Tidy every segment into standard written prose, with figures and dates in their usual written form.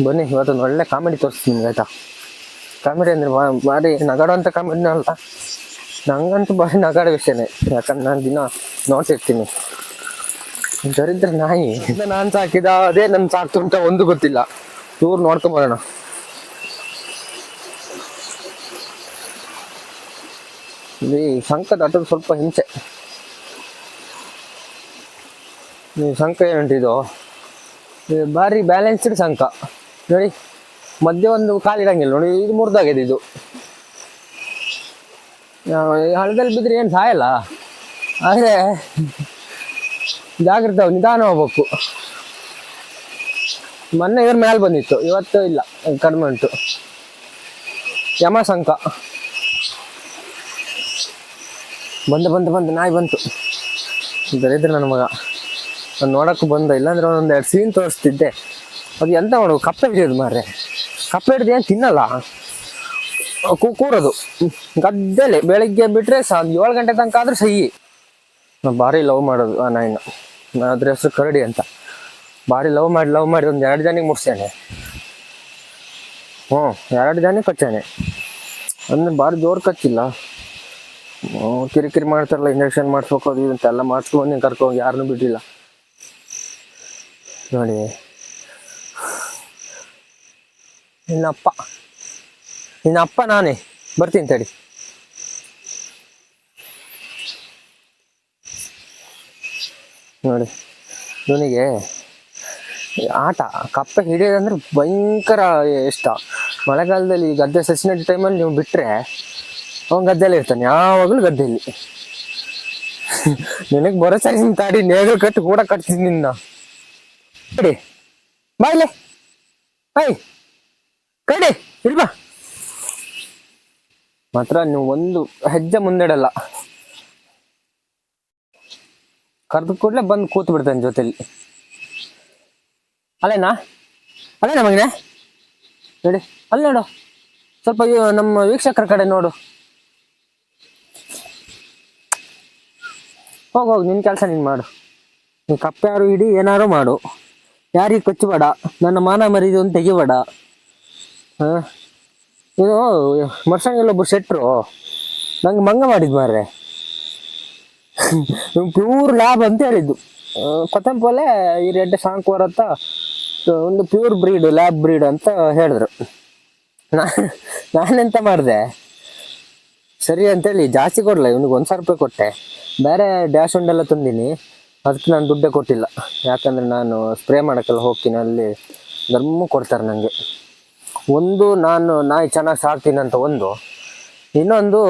ಬನ್ನಿ ಇವತ್ತೊಂದು ಒಳ್ಳೆ ಕಾಮಿಡಿ ತೋರಿಸ್ತೀನಿ ನಿಮ್ಗೆ, ಆಯ್ತಾ? ಕಾಮಿಡಿ ಅಂದರೆ ಭಾರಿ ನಗಾಡುವಂಥ ಕಾಮಿಡಿನ ಅಲ್ಲ, ನಂಗಂತೂ ಭಾರಿ ನಗಾಡೋ ವಿಷಯನೇ. ಯಾಕಂದ್ರೆ ನಾನು ದಿನ ನೋಡ್ತಿರ್ತೀನಿ. ದರಿದ್ರ ನಾಯಿ ನಾನು ಸಾಕಿದ ಅದೇ ನನ್ನ ಸಾಕ್ತು ಅಂತ ಒಂದು ಗೊತ್ತಿಲ್ಲ. ಚೂರು ನೋಡ್ಕೊಂಬರೋಣ. ಈ ಸಂಕ ದಾಟೋದು ಸ್ವಲ್ಪ ಹಿಂಸೆ. ಈ ಸಂಕ ಏನುಂಟಿದು ಭಾರಿ ಬ್ಯಾಲೆನ್ಸ್ಡ್ ಸಂಕ ನೋಡಿ. ಮಧ್ಯೆ ಒಂದು ಕಾಲಿಡಂಗಿಲ್ಲ ನೋಡಿ. ಇದು ಮುರಿದಾಗಿದೆ. ಇದು ಹಳ್ಳದಲ್ಲಿ ಬಿದ್ದರೆ ಏನು ಸಾಯಲ್ಲ, ಆದರೆ ಜಾಗ್ರತೆ ನಿಧಾನ ಹೋಗ್ಬೇಕು. ಮೊನ್ನೆ ಇದ್ರ ಮೇಲೆ ಬಂದಿತ್ತು, ಇವತ್ತು ಇಲ್ಲ, ಕಡಿಮೆ ಉಂಟು. ಯಮ ಸಂಕ ಬಂದು ನಾಯಿ ಬಂತು. ದರಿದ್ರ ನನ್ನ ಮಗ. ನಾನು ನೋಡೋಕ್ಕೂ ಬಂದ, ಇಲ್ಲಾಂದ್ರೆ ಒಂದೆರಡು ಸೀನ್ ತೋರಿಸ್ತಿದ್ದೆ. ಅದು ಎಂತ ಮಾಡೋದು, ಕಪ್ಪೆ ಹಿಡಿಯೋದು ಮಾರ್ರೆ. ಕಪ್ಪೆ ಹಿಡಿದು ಏನು ತಿನ್ನಲ್ಲ, ಕೂರೋದು ಗದ್ದೆಲೆ. ಬೆಳಿಗ್ಗೆ ಬಿಟ್ಟರೆ 7 ಗಂಟೆ ತನಕ ಆದರೂ ಸಹಿ. ನಾನು ಭಾರಿ ಲವ್ ಮಾಡೋದು ಆ ನಾಯಿನ. ಅದ್ರ ಹೆಸರು ಕರಡಿ ಅಂತ. ಭಾರಿ ಲವ್ ಮಾಡಿ ಒಂದು 2 ಜನಿಗೆ ಮುಟ್ಸ್ಯಾನೆ. 2 ಜನಿಗೆ ಕಚ್ಚಾನೆ. ಅಂದ್ರೆ ಭಾರಿ ಜೋರು ಕಚ್ಚಿಲ್ಲ. ಕಿರಿಕಿರಿ ಮಾಡ್ತಾರಲ್ಲ, ಇಂಜೆಕ್ಷನ್ ಮಾಡಿಸ್ಬೇಕು ಅದು ಇದು ಅಂತೆಲ್ಲ ಮಾಡಿಸ್ಕೊಂಡು ಕರ್ಕೊಂಡು ಯಾರನ್ನೂ ಬಿಟ್ಟಿಲ್ಲ ನೋಡಿ. ನಿನ್ನಪ್ಪ ನಾನೇ ಬರ್ತೀನಿ ತಡಿ. ನೋಡಿ ಇವನಿಗೆ ಆಟ ಕಪ್ಪೆ ಹಿಡಿಯೋದಂದ್ರೆ ಭಯಂಕರ ಇಷ್ಟ. ಮಳೆಗಾಲದಲ್ಲಿ ಗದ್ದೆ ಸಸಿನಟ್ಟಿ ಟೈಮಲ್ಲಿ ನೀವು ಬಿಟ್ಟರೆ ಅವನು ಗದ್ದೆಯಲ್ಲಿ ಇರ್ತಾನೆ, ಯಾವಾಗಲೂ ಗದ್ದೆಯಲ್ಲಿ. ನಿನಗೆ ಬರೋ ಸರಿ ತಾಡಿ, ನೇಗಳು ಕಟ್ಟಿ ಕೂಡ ಕಟ್ತೀನಿ ನಿನ್ನ. ಕಡಿ ಬಾಯ್ಲೆ, ಕಡಿ ಇಲ್ವಾ? ಮಾತ್ರ ನೀವು ಒಂದು ಹೆಜ್ಜೆ ಮುಂದೆಡಲ್ಲ. ಕರೆದು ಕೂಡಲೇ ಬಂದು ಕೂತು ಬಿಡ್ತಾನೆ ಜೊತೆಲಿ. ಅಲ್ಲೇನಾ ಮಗನೇ? ನೋಡಿ ಅಲ್ಲಿ ನೋಡು, ಸ್ವಲ್ಪ ನಮ್ಮ ವೀಕ್ಷಕರ ಕಡೆ ನೋಡು. ಹೋಗೋಗಿ ನಿನ್ನ ಕೆಲಸ ನೀನು ಮಾಡು. ನೀನು ಕಪ್ಪೆ ಯಾರು ಹಿಡಿ, ಏನಾರು ಮಾಡು, ಯಾರಿಗೆ ಕೊಚ್ಚಬೇಡ, ನನ್ನ ಮಾನ ಮರಿದು ತೆಗಿಬೇಡ. ಇದು ಮರ್ಸಂಗೆಲ್ಲೊಬ್ಬರು ಶೆಟ್ರು ನಂಗೆ ಮಂಗ ಮಾಡಿದ್ ಮಾರ್ರೆ. ಪ್ಯೂರ್ ಲ್ಯಾಬ್ ಅಂತ ಹೇಳಿದ್ದು. ಕೊತ್ತಂಪಲೆ ಈ ರೆಡ್ಡೆ ಸಾಂಕ್ವರ್ ಅಂತ ಒಂದು ಪ್ಯೂರ್ ಬ್ರೀಡ್, ಲ್ಯಾಬ್ ಬ್ರೀಡ್ ಅಂತ ಹೇಳಿದ್ರು. ನಾನೆಂತ ಮಾಡಿದೆ, ಸರಿ ಅಂತೇಳಿ ಜಾಸ್ತಿ ಕೊಡಲ್ಲ ಇವನಿಗೆ, 1,000 ರೂಪಾಯಿ ಕೊಟ್ಟೆ. ಬೇರೆ ಡ್ಯಾಶ್ ಒಂಡೆಲ್ಲ ತಂದೀನಿ, ಅದಕ್ಕೆ ನಾನು ದುಡ್ಡೇ ಕೊಟ್ಟಿಲ್ಲ. ಯಾಕಂದರೆ ನಾನು ಸ್ಪ್ರೇ ಮಾಡೋಕ್ಕೆಲ್ಲ ಹೋಗ್ತೀನಿ, ಅಲ್ಲಿ ಧರ್ಮ ಕೊಡ್ತಾರೆ ನನಗೆ. ಒಂದು ನಾನು ನಾಯಿ ಚೆನ್ನಾಗಿ ಸಾಕ್ತೀನಿ ಅಂತ ಒಂದು, ಇನ್ನೊಂದು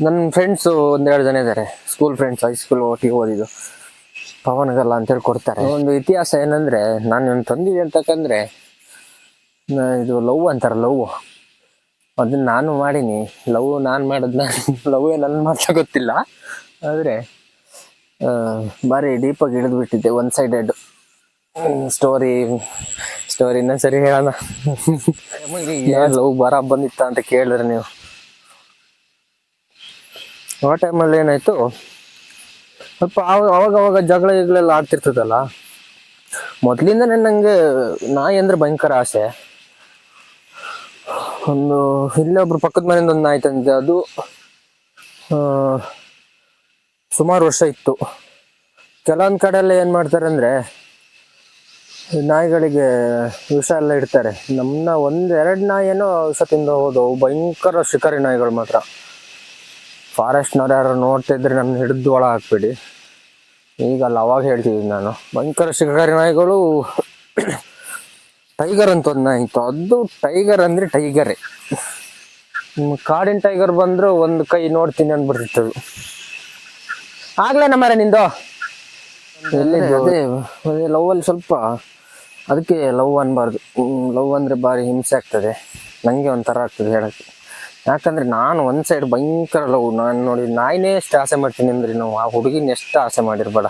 ನನ್ನ ಫ್ರೆಂಡ್ಸು 1-2 ಜನ ಇದ್ದಾರೆ, ಸ್ಕೂಲ್ ಫ್ರೆಂಡ್ಸ್, ಹೈಸ್ಕೂಲ್ ಒಟ್ಟಿಗೆ ಓದಿದ್ದು, ಪವನಗಲ್ಲ ಅಂತೇಳಿ ಕೊಡ್ತಾರೆ. ಒಂದು ಇತಿಹಾಸ ಏನಂದರೆ, ನಾನು ತಂದಿದ್ದೆ ಅಂತಕ್ಕಂದರೆ ಇದು ಲವ್ ಅಂತಾರೆ, ಲವ್ ಅದನ್ನು ನಾನು ಮಾಡೀನಿ. ನಾನು ಮಾಡೋದು ಲವ್ವೇ ನನ್ನ ಮಾತ್ರ ಗೊತ್ತಿಲ್ಲ, ಆದರೆ ಭಾರಿ ಡೀಪಾಗಿ ಹಿಡಿದ್ಬಿಟ್ಟಿದ್ದೆ. 1 ಸೈಡೆಡ್ ಸ್ಟೋರಿನ ಸರಿ ಹೇಳೋಣ. ಲವ್ ಬರ ಬಂದಿತ್ತ ಅಂತ ಕೇಳಿದ್ರೆ ನೀವು, ಆ ಟೈಮಲ್ಲಿ ಏನಾಯಿತು, ಸ್ವಲ್ಪ ಅವಾಗ ಜಗಳೆಲ್ಲ ಆಗ್ತಿರ್ತದಲ್ಲ. ಮೊದಲಿಂದನೇ ನನಗೆ ನಾಯಿ ಅಂದರೆ ಭಯಂಕರ ಆಸೆ. ಒಂದು ಇಲ್ಲೊಬ್ರು ಪಕ್ಕದ ಮನೆಯಿಂದ ಒಂದು ನಾಯಿ ತಂದಿದ್ದೆ. ಅದು ಸುಮಾರು ವರ್ಷ ಇತ್ತು. ಕೆಲವೊಂದು ಕಡೆಯೆಲ್ಲ ಏನು ಮಾಡ್ತಾರೆ ಅಂದರೆ, ನಾಯಿಗಳಿಗೆ ವಿಷ ಎಲ್ಲ ಇಡ್ತಾರೆ. ನಮ್ಮನ್ನ 1-2 ನಾಯಿ ಏನೋ ವಿಷ ತಿಂದು ಹೋದವು. ಭಯಂಕರ ಶಿಕಾರಿ ನಾಯಿಗಳು ಮಾತ್ರ. ಫಾರೆಸ್ಟ್ನವ್ರು ಯಾರು ನೋಡ್ತಿದ್ರೆ ನನ್ನ ಹಿಡಿದು ಒಳ ಹಾಕ್ಬಿಡಿ. ಈಗಲ್ಲ, ಅವಾಗ ಹೇಳ್ತಿದ್ದೀನಿ ನಾನು. ಭಯಂಕರ ಶಿಕಾರಿ ನಾಯಿಗಳು. ಟೈಗರ್ ಅಂತ ಒಂದು ನಾಯಿ ಇತ್ತು, ಅದು ಟೈಗರ್ ಅಂದರೆ ಟೈಗರೇ. ಕಾಡಿನ ಟೈಗರ್ ಬಂದರೂ ಒಂದು ಕೈ ನೋಡ್ತೀನಿ ಅಂದ್ಬಿಟ್ಟಿರ್ತದೆ. ಆಗ್ಲೇ ನಮ್ಮರೆ ನಿಂದು ಅದೇ ಲವ್ವಲ್ಲಿ ಸ್ವಲ್ಪ, ಅದಕ್ಕೆ ಲವ್ ಅನ್ಬಾರ್ದು. ಲವ್ ಅಂದರೆ ಭಾರಿ ಹಿಂಸೆ ಆಗ್ತದೆ, ನನಗೆ ಒಂಥರ ಆಗ್ತದೆ ಹೇಳೋಕ್ಕೆ. ಯಾಕಂದರೆ ನಾನು 1 ಸೈಡ್ ಭಯಂಕರ ಲವ್. ನಾನು ನೋಡಿ ನಾಯಿನೇ ಎಷ್ಟು ಆಸೆ ಮಾಡ್ತೀನಿ ಅಂದರೆ, ನಾವು ಆ ಹುಡುಗಿನ ಎಷ್ಟು ಆಸೆ ಮಾಡಿರ್ಬೇಡ.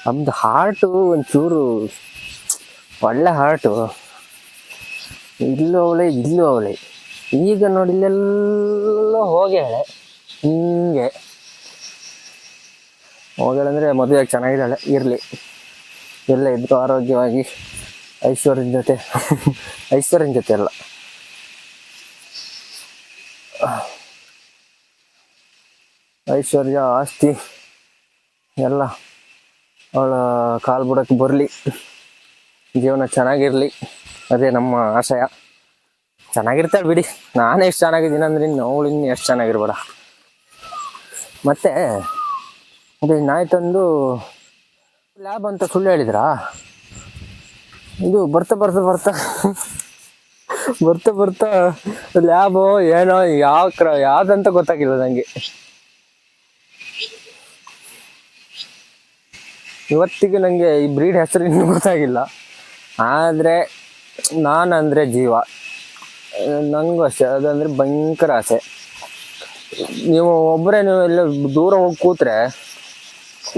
ನಮ್ದು ಹಾರ್ಟು ಒಂಚೂರು ಒಳ್ಳೆ ಹಾರ್ಟು. ಇಲ್ಲೂ ಅವಳೆ ಈಗ ನೋಡಿ, ಇಲ್ಲೆಲ್ಲ ಹೋಗ್ಯಾಳೆ ಹಿಂಗೆ. ಹೋಗಳಂದರೆ ಮದುವೆಯಾಗಿ ಚೆನ್ನಾಗಿದ್ದಾಳೆ, ಇರಲಿ, ಎಲ್ಲ ಇದ್ದು ಆರೋಗ್ಯವಾಗಿ ಐಶ್ವರ್ಯನ ಜೊತೆ ಐಶ್ವರ್ಯನ ಜೊತೆ ಅಲ್ಲ, ಐಶ್ವರ್ಯ ಆಸ್ತಿ ಎಲ್ಲ ಅವಳ ಕಾಲು ಬುಡಕ್ಕೆ ಬರಲಿ, ಜೀವನ ಚೆನ್ನಾಗಿರಲಿ, ಅದೇ ನಮ್ಮ ಆಶಯ. ಚೆನ್ನಾಗಿರ್ತಾಳೆ ಬಿಡಿ, ನಾನೇ ಎಷ್ಟು ಚೆನ್ನಾಗಿದ್ದೀನಿ ಅಂದ್ರೆ ಇನ್ನು ಅವಳು ಇನ್ನು ಎಷ್ಟು ಚೆನ್ನಾಗಿರ್ಬೇಡ. ಮತ್ತು ಅದೇ ನಾಯಿ ತಂದು ಲ್ಯಾಬ್ ಅಂತ ಸುಳ್ಳು ಹೇಳಿದ್ರಾ? ಇದು ಬರ್ತಾ ಬರ್ತಾ ಬರ್ತಾ ಬರ್ತಾ ಬರ್ತಾ ಲ್ಯಾಬು ಏನೋ ಯಾವ್ದಂತ ಗೊತ್ತಾಗಿಲ್ಲ ನನಗೆ. ಇವತ್ತಿಗೆ ನನಗೆ ಈ ಬ್ರೀಡ್ ಹೆಸರು ಇನ್ನೂ ಗೊತ್ತಾಗಿಲ್ಲ. ಆದರೆ ನಾನಂದರೆ ಜೀವ, ನನಗೂ ಅಷ್ಟೇ, ಅದಂದರೆ ಭಯಂಕರ ಆಸೆ. ನೀವು ಒಬ್ಬರೇ ನೀವು ಎಲ್ಲ ದೂರ ಹೋಗಿ ಕೂತ್ರೆ,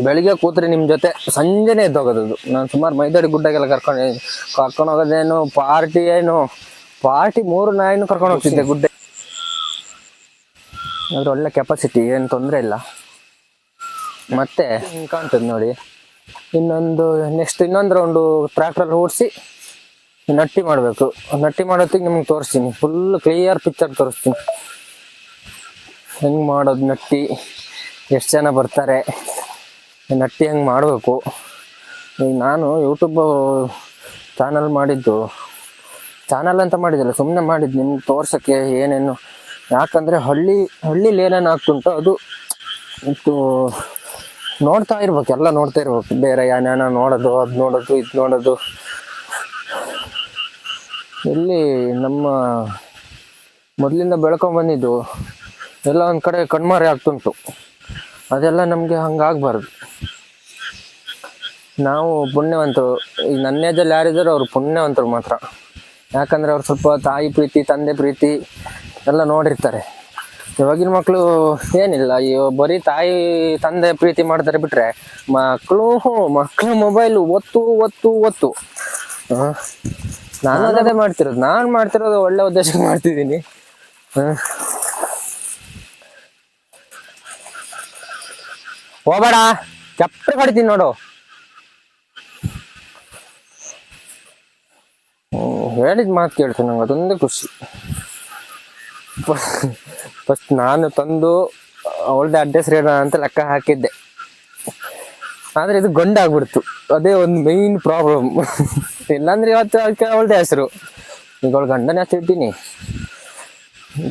ಬೆಳಿಗ್ಗೆ ಕೂತ್ರೆ ನಿಮ್ಮ ಜೊತೆ ಸಂಜೆನೇ ಎದ್ದೋಗೋದು. ನಾನು ಸುಮಾರು ಮೈದಾಡಿ ಗುಡ್ಡಾಗೆಲ್ಲ ಕರ್ಕೊಂಡು ಹೋಗೋದೇನು ಪಾರ್ಟಿ 3 ನಾಯಿನೂ ಕರ್ಕೊಂಡು ಹೋಗ್ತಿದ್ದೆ ಗುಡ್ಡೆ. ಅದ್ರ ಒಳ್ಳೆ ಕೆಪಾಸಿಟಿ, ಏನು ತೊಂದರೆ ಇಲ್ಲ. ಮತ್ತೆ ಹಿಂಗೆ ಕಾಣ್ತದೆ ನೋಡಿ, ಇನ್ನೊಂದು ರೌಂಡು ಟ್ರ್ಯಾಕ್ಟ್ರಲ್ಲಿ ಓಡಿಸಿ ನಟ್ಟಿ ಮಾಡಬೇಕು. ನಟ್ಟಿ ಮಾಡೋತ್ತಿಗೆ ನಿಮ್ಗೆ ತೋರಿಸ್ತೀನಿ, ಫುಲ್ ಕ್ಲಿಯರ್ ಪಿಕ್ಚರ್ ತೋರಿಸ್ತೀನಿ ಹೆಂಗೆ ಮಾಡೋದು ನಟ್ಟಿ, ಎಷ್ಟು ಜನ ಬರ್ತಾರೆ, ನಟ್ಟಿ ಹೆಂಗೆ ಮಾಡಬೇಕು. ಈಗ ನಾನು ಯೂಟ್ಯೂಬ್ ಚಾನಲ್ ಅಂತ ಮಾಡಿದ್ದಿಲ್ಲ, ಸುಮ್ಮನೆ ಮಾಡಿದ್ದು ನಿಮ್ಗೆ ತೋರ್ಸೋಕ್ಕೆ ಏನೇನು. ಯಾಕಂದರೆ ಹಳ್ಳಿಲಿ ಏನೇನು ಆಗ್ತುಂಟು ಅದು ನೋಡ್ತಾ ಇರ್ಬೇಕು, ಎಲ್ಲ ನೋಡ್ತಾ ಇರ್ಬೇಕು. ಬೇರೆ ಏನೇನೋ ನೋಡೋದು, ಅದು ನೋಡೋದು, ಇದು ನೋಡೋದು. ಇಲ್ಲಿ ನಮ್ಮ ಮೊದಲಿಂದ ಬೆಳ್ಕೊಂಡ್ಬಂದಿದ್ದು ಎಲ್ಲ ಒಂದು ಕಡೆ ಕಣ್ಮರೆ ಆಗ್ತುಂಟು. ಅದೆಲ್ಲ ನಮಗೆ ಹಂಗಾಗಬಾರ್ದು. ನಾವು ಪುಣ್ಯವಂತರು, ಈಗ ನನ್ನ ಏಜಲ್ಲಿ ಯಾರಿದ್ದಾರೋ ಅವರು ಪುಣ್ಯವಂತರು ಮಾತ್ರ. ಯಾಕಂದರೆ ಅವ್ರು ಸ್ವಲ್ಪ ತಾಯಿ ಪ್ರೀತಿ, ತಂದೆ ಪ್ರೀತಿ ಎಲ್ಲ ನೋಡಿರ್ತಾರೆ. ಇವಾಗಿನ ಮಕ್ಕಳು ಏನಿಲ್ಲ, ಅಯ್ಯೋ ಬರೀ ತಾಯಿ ತಂದೆ ಪ್ರೀತಿ ಮಾಡ್ತಾರೆ ಬಿಟ್ರೆ ಮಕ್ಕಳ ಮೊಬೈಲು ಒತ್ತು. ನಾನು ಅದೇ ಮಾಡ್ತಿರೋದು ಒಳ್ಳೆ ಉದ್ದೇಶಕ್ಕೆ ಮಾಡ್ತಿದ್ದೀನಿ. ಹೋಗಬೇಡ, ಚಪ್ಪೆ ಹೊಡಿತೀನಿ ನೋಡು. ಹೇಳಿದ ಮಾತು ಕೇಳ್ತೀನಿ, ನಂಗೆ ಅದೊಂದೇ ಖುಷಿ. ಫಸ್ಟ್ ನಾನು ತಂದು ಅವಳದೇ ಅಡ್ರೆಸ್ ರೇಡ ಅಂತ ಲೆಕ್ಕ ಹಾಕಿದ್ದೆ, ಆದರೆ ಇದು ಗಂಡಾಗ್ಬಿಡ್ತು. ಅದೇ ಒಂದು ಮೇಯ್ನ್ ಪ್ರಾಬ್ಲಮ್. ಇಲ್ಲಾಂದ್ರೆ ಇವತ್ತು ಅದಕ್ಕೆ ಅವಳದೇ ಹೆಸರು. ಈಗ ಅವಳು ಗಂಡನ ಹೆಸರು ಇರ್ತೀನಿ,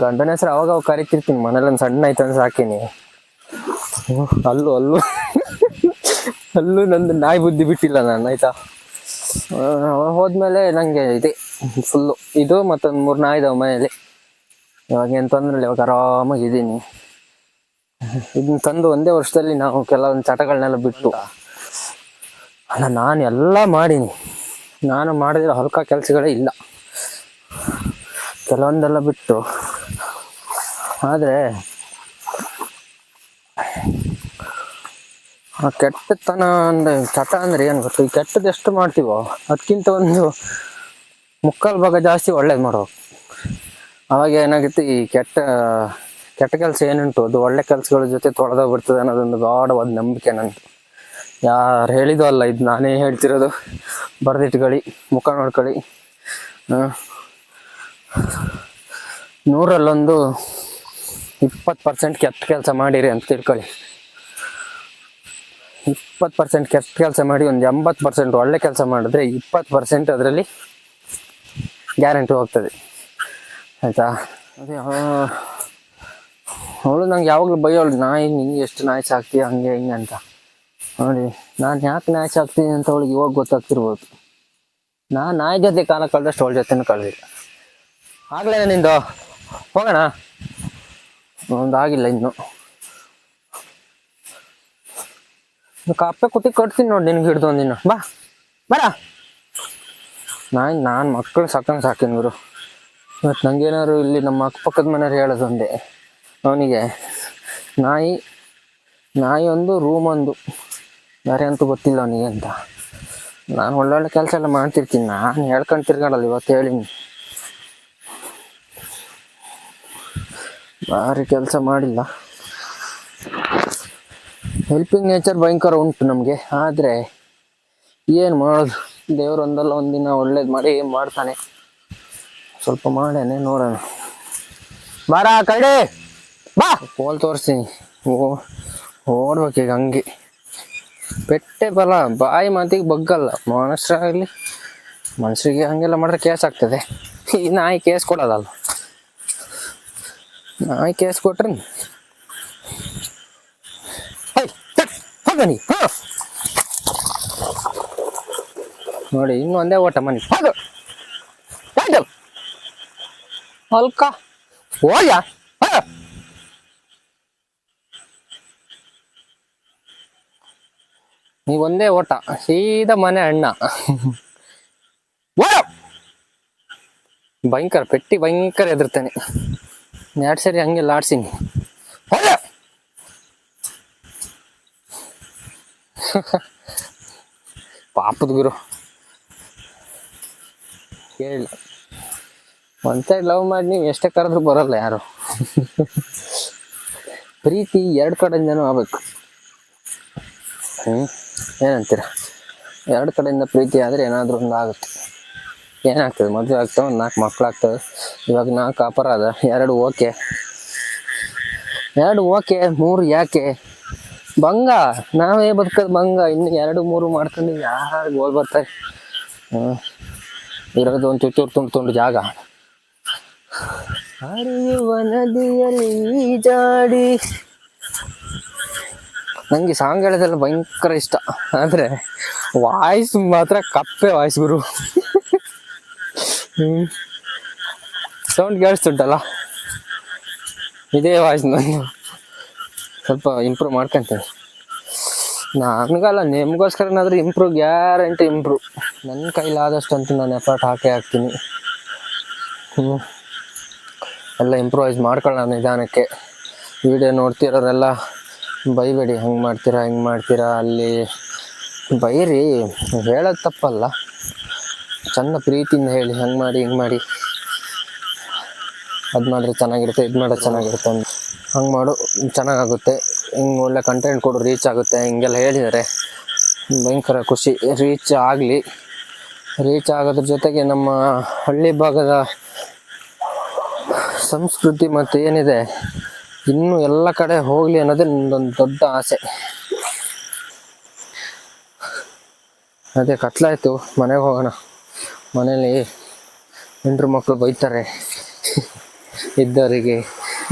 ಗಂಡನ ಹೆಸರು ಅವಾಗ ಕರಿತಿರ್ತೀನಿ. ಮನೇಲಿ ಒಂದು ಸಣ್ಣ ಐತಂದು ಸಾಕೀನಿ. ಅಲ್ಲೂ ನಂದು ನಾಯಿ ಬುದ್ಧಿ ಬಿಟ್ಟಿಲ್ಲ ನಾನು, ಆಯ್ತಾ. ಹೋದ್ಮೇಲೆ ನನಗೆ ಇದೆ ಫುಲ್ಲು ಇದು, ಮತ್ತೊಂದು 3 ನಾಯಿ ಇದಾವೆ ಮನೇಲಿ. ಇವಾಗ ಏನು ತೊಂದರೆ ಇಲ್ಲ, ಇವಾಗ ಆರಾಮಾಗಿದ್ದೀನಿ. ಇದನ್ನ ತಂದು ಒಂದೇ ವರ್ಷದಲ್ಲಿ ನಾವು ಕೆಲವೊಂದು ಚಟಗಳನ್ನೆಲ್ಲ ಬಿಟ್ಟು, ಅಲ್ಲ ನಾನು ಎಲ್ಲ ಮಾಡೀನಿ. ನಾನು ಮಾಡಿದ್ರೆ ಹಲ್ಕ ಕೆಲಸಗಳೇ ಇಲ್ಲ, ಕೆಲವೊಂದೆಲ್ಲ ಬಿಟ್ಟು. ಆದರೆ ಆ ಕೆಟ್ಟತನ ಅಂದರೆ ಚಟ ಅಂದರೆ ಏನು ಗೊತ್ತು, ಈ ಕೆಟ್ಟದ್ದು ಎಷ್ಟು ಮಾಡ್ತೀವೋ ಅದಕ್ಕಿಂತ ಒಂದು 3/4 ಭಾಗ ಜಾಸ್ತಿ ಒಳ್ಳೇದು ಮಾಡೋ. ಅವಾಗ ಏನಾಗುತ್ತೆ, ಈ ಕೆಟ್ಟ ಕೆಲಸ ಏನುಂಟು ಅದು ಒಳ್ಳೆ ಕೆಲಸಗಳ ಜೊತೆ ತೊಳೆದೋಗ್ಬಿಡ್ತದೆ ಅನ್ನೋದೊಂದು ಗಾಢವಾದ ನಂಬಿಕೆ ನಂದು. ಯಾರು ಹೇಳಿದೋ ಅಲ್ಲ, ಇದು ನಾನೇ ಹೇಳ್ತಿರೋದು. ಬರೆದಿಟ್ಕೊಳ್ಳಿ, ಮುಖ ನೋಡ್ಕೊಳ್ಳಿ. 100ರಲ್ಲೊಂದು 20% ಕೆಟ್ಟ ಕೆಲಸ ಮಾಡಿರಿ ಅಂತ ತಿಳ್ಕೊಳ್ಳಿ. 20% ಕೆಟ್ಟ ಕೆಲಸ ಮಾಡಿ ಒಂದು 80% ಒಳ್ಳೆ ಕೆಲಸ ಮಾಡಿದ್ರೆ 20% ಅದರಲ್ಲಿ ಗ್ಯಾರಂಟಿ ಹೋಗ್ತದೆ, ಆಯಿತಾ. ಅದೇ ಅವಳು ನಂಗೆ ಯಾವಾಗಲೂ ಬೈಯೋಳು, ನಾಯಿ ನಿಂಗೆ ಎಷ್ಟು ನಾಯಿ ಸಾಕ್ತೀಯ ಹಂಗೆ ಹಿಂಗೆ ಅಂತ. ನೋಡಿ, ನಾನು ಯಾಕೆ ನಾಯಿ ಸಾಕ್ತೀನಿ ಅಂತ ಅವಳಿಗೆ ಇವಾಗ ಗೊತ್ತಾಗ್ತಿರ್ಬೋದು. ನಾನು ನಾಯಿ ಜೊತೆ ಕಾಲ ಕಳೆದಷ್ಟು ಅವಳ ಜೊತೆನೂ ಕಳೆದಿಲ್ಲ. ಆಗಲೇ ನಿಂದು ಹೋಗೋಣ, ಒಂದಾಗಿಲ್ಲ ಇನ್ನು. ಕಪ್ಪೆ ಕುತ್ತಿ ಕಟ್ತೀನಿ ನೋಡಿ ನಿನ್ಗೆ ಹಿಡ್ದು ಒಂದಿನ. ಬರ ನಾನು ಮಕ್ಕಳು ಸಾಕೀನಿ ಗುರು. ಮತ್ತು ನಂಗೇನಾದ್ರು ಇಲ್ಲಿ ನಮ್ಮ ಅಕ್ಕಪಕ್ಕದ ಮನೆಯವ್ರು ಹೇಳೋದು ಒಂದೇ, ಅವನಿಗೆ ನಾಯಿ ಒಂದು ರೂಮ್ ಒಂದು, ಬೇರೆ ಅಂತೂ ಗೊತ್ತಿಲ್ಲ ಅವನಿಗೆ ಅಂತ. ನಾನು ಒಳ್ಳೊಳ್ಳೆ ಕೆಲಸ ಎಲ್ಲ ಮಾಡ್ತಿರ್ತೀನಿ, ನಾನು ಹೇಳ್ಕೊಂಡು ತಿರ್ಗಾಡಲ್ಲ. ಇವತ್ತು ಹೇಳಿನಿ, ಭಾರಿ ಕೆಲಸ ಮಾಡಿಲ್ಲ. ಹೆಲ್ಪಿಂಗ್ ನೇಚರ್ ಭಯಂಕರ ಉಂಟು ನಮಗೆ. ಆದರೆ ಏನು ಮಾಡೋದು, ದೇವ್ರು ಒಂದಲ್ಲ ಒಂದಿನ ಒಳ್ಳೇದು ಮಾಡಿ ಮಾಡ್ತಾನೆ. ಸ್ವಲ್ಪ ಮಾಡೇನೆ ನೋಡೋಣ. ಬಾರ ಕರಡಿ ಬಾ, ಕೋಲ್ ತೋರಿಸ್ತೀನಿ. ಓಡ್ಬೇಕೀಗ ಹಂಗೆ. ಪೆಟ್ಟೆ ಬಲ ಬಾಯಿ ಮಾತಿಗೆ ಬಗ್ಗಲ್ಲ. ಮನುಷ್ಯರಿಗೆ ಹಂಗೆಲ್ಲ ಮಾಡಿದ್ರೆ ಕೇಸ್ ಆಗ್ತದೆ. ಈ ನಾಯಿ ಕೇಸ್ ಕೊಡೋದಲ್ಲ, ನಾಯಿ ಕೇಸ್ ಕೊಟ್ರಿ ಹೋಗನಿ. ನೋಡಿ ಇನ್ನು ಒಂದೇ ಓಟ ಮನೆ ಅಲ್ಕ ಹೋಯ. ನೀವು ಒಂದೇ ಓಟ ಸೀದಾ ಮನೆ ಅಣ್ಣ. ಭಯಂಕರ ಪೆಟ್ಟಿ ಭಯಂಕರ ಎದುರ್ತೇನೆ. 2 ಸರಿ ಹಂಗೆಲ್ಲ ಆಡ್ಸಿನಿ. ಪಾಪದ ಗುರು ಕೇಳಿಲ್ಲ. ಒಂದ್ ಸೈಡ್ ಲವ್ ಮಾಡಿ ನೀವು ಎಷ್ಟೇ ಕರೆದ್ರು ಬರಲ್ಲ ಯಾರು. ಪ್ರೀತಿ 2 ಕಡೆಯಿಂದನೂ ಆಗ್ಬೇಕು. ಏನಂತೀರ? 2 ಕಡೆಯಿಂದ ಪ್ರೀತಿ ಆದರೆ ಏನಾದರೂ ಒಂದು ಆಗುತ್ತೆ. ಏನಾಗ್ತದೆ, ಮದುವೆ ಆಗ್ತವೆ, 4 ಮಕ್ಕಳಾಗ್ತವೆ. ಇವಾಗ 4 ಅಪರಾಧ, 2 ಓಕೆ, 3 ಯಾಕೆ? ಭಂಗ, ನಾವೇ ಬದುಕೋದು ಭಂಗ. ಇನ್ನು 2, 3 ಮಾಡ್ಕೊಂಡು ಯಾರು ಗೋಲ್ ಬರ್ತಾರೆ? ಇರೋದು ಒಂದು ಚೂರು ತುಂಡು ಜಾಗ. ಹರಿಯುವ ನದಿಯಲ್ಲಿ ಜಾಡಿ. ನಂಗೆ ಸಾಂಗ್ ಹೇಳೋದೆಲ್ಲ ಭಯಂಕರ ಇಷ್ಟ. ಆದರೆ ವಾಯ್ಸ್ ಮಾತ್ರ ಕಪ್ಪೆ ವಾಯ್ಸ್ ಗುರು. ಸೌಂಡ್ ಕೇಳಿಸ್ತುಂಟಲ್ಲ, ಇದೇ ವಾಯ್ಸ್. ನಾನು ಸ್ವಲ್ಪ ಇಂಪ್ರೂವ್ ಮಾಡ್ಕೊಂತೀನಿ. ನನಗಲ್ಲ, ನಿಮಗೋಸ್ಕರನಾದ್ರೂ ಇಂಪ್ರೂವ್, ಗ್ಯಾರಂಟಿ ಇಂಪ್ರೂವ್. ನನ್ನ ಕೈಲಾದಷ್ಟು ಅಂತೂ ನಾನು ಎಫರ್ಟ್ ಹಾಕ್ತೀನಿ. ಎಲ್ಲ ಇಂಪ್ರೂವೈಸ್ ಮಾಡ್ಕೊಳ್ಳೋಣ ನಿಧಾನಕ್ಕೆ. ವಿಡಿಯೋ ನೋಡ್ತಿರೋರೆಲ್ಲ ಬೈಬೇಡಿ, ಹಂಗೆ ಮಾಡ್ತೀರಾ ಹಿಂಗೆ ಮಾಡ್ತೀರಾ. ಅಲ್ಲಿ ಬೈರಿ, ಹೇಳೋದು ತಪ್ಪಲ್ಲ, ಚೆಂದ ಪ್ರೀತಿಯಿಂದ ಹೇಳಿ, ಹಂಗೆ ಮಾಡಿ ಹಿಂಗೆ ಮಾಡಿ, ಅದು ಮಾಡಿದ್ರೆ ಚೆನ್ನಾಗಿರುತ್ತೆ, ಇದು ಮಾಡೋದು ಚೆನ್ನಾಗಿರುತ್ತೆ, ಹಂಗೆ ಮಾಡು ಚೆನ್ನಾಗಾಗುತ್ತೆ, ಹಿಂಗೆ ಒಳ್ಳೆ ಕಂಟೆಂಟ್ ಕೊಡು, ರೀಚ್ ಆಗುತ್ತೆ, ಹಿಂಗೆಲ್ಲ ಹೇಳಿದ್ದಾರೆ. ಭಯಂಕರ ಖುಷಿ. ರೀಚ್ ಆಗಲಿ. ರೀಚ್ ಆಗೋದ್ರ ಜೊತೆಗೆ ನಮ್ಮ ಹಳ್ಳಿ ಭಾಗದ ಸಂಸ್ಕೃತಿ ಮತ್ತು ಏನಿದೆ ಇನ್ನೂ ಎಲ್ಲ ಕಡೆ ಹೋಗಲಿ ಅನ್ನೋದೇ ನನ್ನದೊಂದು ದೊಡ್ಡ ಆಸೆ. ಅದೇ ಕತ್ಲಾಯ್ತು, ಮನೆಗೆ ಹೋಗೋಣ. ಮನೇಲಿ ಹೆಂಡ್ರು ಮಕ್ಕಳು ಬೈತಾರೆ ಇದ್ದವರಿಗೆ,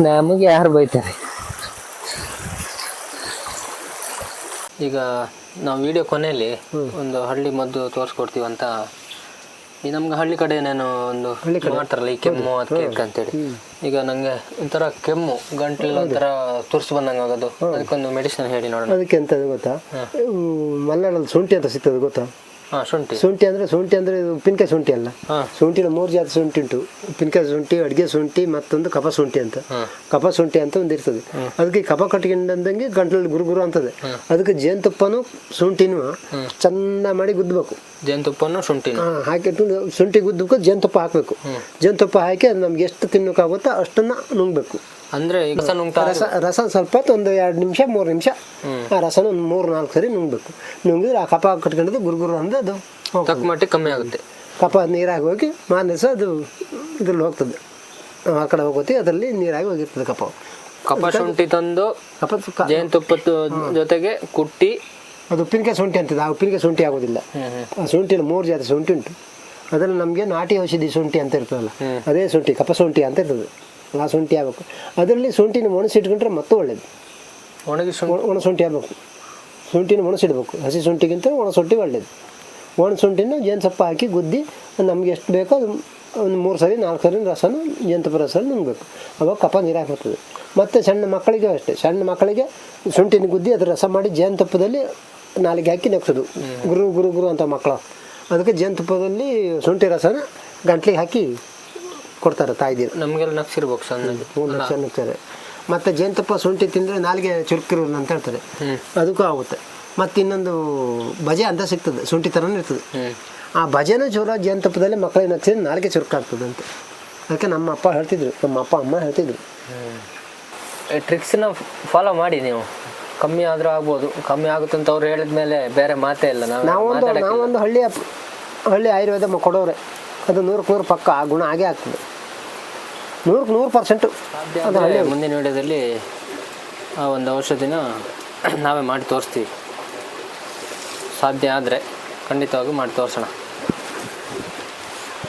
ನಮಗೆ ಯಾರು ಬೈತಾರೆ? ಈಗ ನಾವು ವಿಡಿಯೋ ಕೊನೆಯಲ್ಲಿ ಒಂದು ಹಳ್ಳಿ ಮದ್ದು ತೋರಿಸ್ಕೊಡ್ತೀವಂತ. ಈ ನಮ್ಗೆ ಹಳ್ಳಿ ಕಡೆ ನಾನು ಒಂದು ಮಾಡ್ತಾರಲ್ಲ ಈ ಕೆಮ್ಮು ಅದಕ್ಕೆ ಅಂತೇಳಿ. ಈಗ ನಂಗೆ ಒಂಥರ ಕೆಮ್ಮು, ಗಂಟ್ಲೆಲ್ಲ ಒಂಥರ ತುರ್ಸು ಬಂದಂಗೆ ಆಗೋದು, ಅದಕ್ಕೊಂದು ಮೆಡಿಸಿನ್ ಹೇಳಿ ನೋಡೋಣ. ಅದಕ್ಕೆ ಎಂತ ಗೊತ್ತಾ, ಮಲೆನಾಡಲ್ಲಿ ಶುಂಠಿ ಅಂತ ಸಿಗ್ತದೆ ಗೊತ್ತಾ? ಶುಂಠಿ ಅಂದ್ರೆ ಉಪ್ಪಿನಕಾಯಿ ಶುಂಠಿ ಅಲ್ಲ. ಶುಂಠಿನ 3 ಜಾತಿ ಶುಂಠಿ ಉಂಟು. ಉಪ್ಪಿನಕಾಯಿ ಶುಂಠಿ, ಅಡಿಗೆ ಶುಂಠಿ, ಮತ್ತೊಂದು ಕಪ ಶುಂಠಿ ಅಂತ. ಕಪ ಶುಂಠಿ ಅಂತ ಒಂದು ಇರ್ತದೆ. ಅದಕ್ಕೆ ಕಪ ಕಟ್ಕೊಂಡಂಗೆ ಗಂಟಲಲ್ಲಿ ಗುರುಗುರು ಅಂತದೆ. ಅದಕ್ಕೆ ಜೇನುತುಪ್ಪನು ಶುಂಠಿನೂ ಚೆಂದ ಮಾಡಿ ಗುದ್ದಬೇಕು. ಜೇನುತುಪ್ಪನು ಶುಂಠಿನ ಹಾಕಿಟ್ಟು ಶುಂಠಿ ಗುದ್ದಬೇಕು, ಜೇನುತುಪ್ಪ ಹಾಕಬೇಕು. ಜೇನುತುಪ್ಪ ಹಾಕಿ ಅದು ನಮ್ಗೆ ಎಷ್ಟು ತಿನ್ನೋಕ್ಕಾಗುತ್ತೋ ಅಷ್ಟನ್ನ ನುಂಗ್ಬೇಕು. ಅಂದ್ರೆ ರಸ ಸ್ವಲ್ಪ ಒಂದು 2 ನಿಮಿಷ 3 ನಿಮಿಷ ಆ ರಸನ ಒಂದು 3-4 ಸರಿ ನುಂಗ್ಬೇಕು. ನುಂಗಿದ್ರೆ ಆ ಕಪ ಕಟ್ಕೊಂಡಿದ್ದು ಗುರುಗುರು ಅಂದ್ರೆ ಅದು ತಕ್ಕ ಮಟ್ಟಿಗೆ ಕಮ್ಮಿ ಆಗುತ್ತೆ. ಕಪ ನೀರಾಗಿ ಹೋಗಿ ಮಾರನೇ ದಿವಸ ಅದು ಇದ್ರಲ್ಲಿ ಹೋಗ್ತದೆ. ಆ ಕಡೆ ಹೋಗೋತಿ ಅದರಲ್ಲಿ ನೀರಾಗಿ ಹೋಗಿರ್ತದೆ ಕಪ ಶುಂಠಿ ತಂದು ಜೇನುತುಪ್ಪದ ಜೊತೆಗೆ ಕುಟ್ಟಿ, ಅದು ಉಪ್ಪಿನಕಾಯಿ ಶುಂಠಿ ಅಂತದೆ. ಆ ಉಪ್ಪಿನಕಾಯಿ ಶುಂಠಿ ಆಗೋದಿಲ್ಲ. ಆ ಶುಂಠಿನ 3 ಜಾತಿ ಶುಂಠಿ ಉಂಟು. ಅದರಲ್ಲಿ ನಮಗೆ ನಾಟಿ ಔಷಧಿ ಶುಂಠಿ ಅಂತ ಇರ್ತದಲ್ಲ, ಅದೇ ಶುಂಠಿ ಕಪ ಶುಂಠಿ ಅಂತ ಇರ್ತದೆ. ಆ ಶುಂಠಿ ಆಗಬೇಕು. ಅದರಲ್ಲಿ ಶುಂಠಿನ ಒಣಸಿಟ್ಕೊಂಡ್ರೆ ಮತ್ತೂ ಒಳ್ಳೇದು. ಒಣ ಶುಂಠಿ ಆಗಬೇಕು. ಶುಂಠಿನ ಒಣಸಿಡ್ಬೇಕು. ಹಸಿ ಶುಂಠಿಗಿಂತ ಒಣ ಶುಂಠಿ ಒಳ್ಳೇದು. ಒಣ ಶುಂಠಿನ ಜೇನುತುಪ್ಪ ಹಾಕಿ ಗುದ್ದಿ ನಮ್ಗೆ ಎಷ್ಟು ಬೇಕೋ ಅದು ಒಂದು 3 ಸರಿ 4 ಸರಿ ರಸನ ಜೇನುತುಪ್ಪ ರಸನ ನುಂಗಬೇಕು. ಅವಾಗ ಕಪ ನೀರಾಗಿ ಬರ್ತದೆ. ಮತ್ತು ಸಣ್ಣ ಮಕ್ಕಳಿಗೆ ಅಷ್ಟೇ, ಸಣ್ಣ ಮಕ್ಕಳಿಗೆ ಶುಂಠಿನ ಗುದ್ದಿ ಅದ್ರ ರಸ ಮಾಡಿ ಜೇನುತುಪ್ಪದಲ್ಲಿ ನಾಲಿಗೆ ಹಾಕಿ ನೆಕ್ಸೋದು. ಗುರು ಗುರು ಗುರು ಅಂತ ಮಕ್ಕಳು. ಅದಕ್ಕೆ ಜೇನುತುಪ್ಪದಲ್ಲಿ ಶುಂಠಿ ರಸನ ಗಂಟ್ಲಿಗೆ ಹಾಕಿ ಕೊಡ್ತಾರೆ ತಾಯ್ದಿರು. ನಮಗೆಲ್ಲ ನಕ್ಸಿರ್ಬೇಕು ನಕ್ತಾರೆ. ಮತ್ತು ಜೇನುತುಪ್ಪ ಶುಂಠಿ ತಿಂದರೆ ನಾಲಿಗೆ ಚುರುಕಿರೋದು ಅಂತ ಹೇಳ್ತಾರೆ, ಅದಕ್ಕೂ ಆಗುತ್ತೆ. ಮತ್ತು ಇನ್ನೊಂದು ಬಜೆ ಅಂತ ಸಿಗ್ತದೆ, ಶುಂಠಿ ಥರನೇ ಇರ್ತದೆ. ಆ ಬಜೆನೂ ಚೂರ ಜೇನುತುಪ್ಪದಲ್ಲಿ ಮಕ್ಕಳಿಗೆ ನಕ್ಸಿದ್ರೆ ನಾಲಿಗೆ ಚುರುಕಾಗ್ತದೆ ಅಂತ. ಅದಕ್ಕೆ ನಮ್ಮ ಅಪ್ಪ ಹೇಳ್ತಿದ್ರು, ನಮ್ಮ ಅಪ್ಪ ಅಮ್ಮ ಹೇಳ್ತಿದ್ರು. ಟ್ರಿಕ್ಸ್ನ ಫಾಲೋ ಮಾಡಿ ನೀವು. ಕಮ್ಮಿ ಆದ್ರೂ ಆಗ್ಬೋದು. ಕಮ್ಮಿ ಆಗುತ್ತೆ ಅಂತ ಅವ್ರು ಹೇಳಿದ್ಮೇಲೆ ಬೇರೆ ಮಾತೇ ಇಲ್ಲ. ನಾವೊಂದು ಹಳ್ಳಿ ಆಯುರ್ವೇದ ಕೊಡೋರೆ, ಅದು 100% ಪಕ್ಕ ಆ ಗುಣ ಆಗೇ ಆಗ್ತದೆ, 100%. ಮುಂದಿನ ವಿಡಿಯೋದಲ್ಲಿ ಆ ಒಂದು ಔಷಧಿನ ನಾವೇ ಮಾಡಿ ತೋರಿಸ್ತೀವಿ. ಸಾಧ್ಯ ಆದರೆ ಖಂಡಿತವಾಗಿ ಮಾಡಿ ತೋರಿಸೋಣ.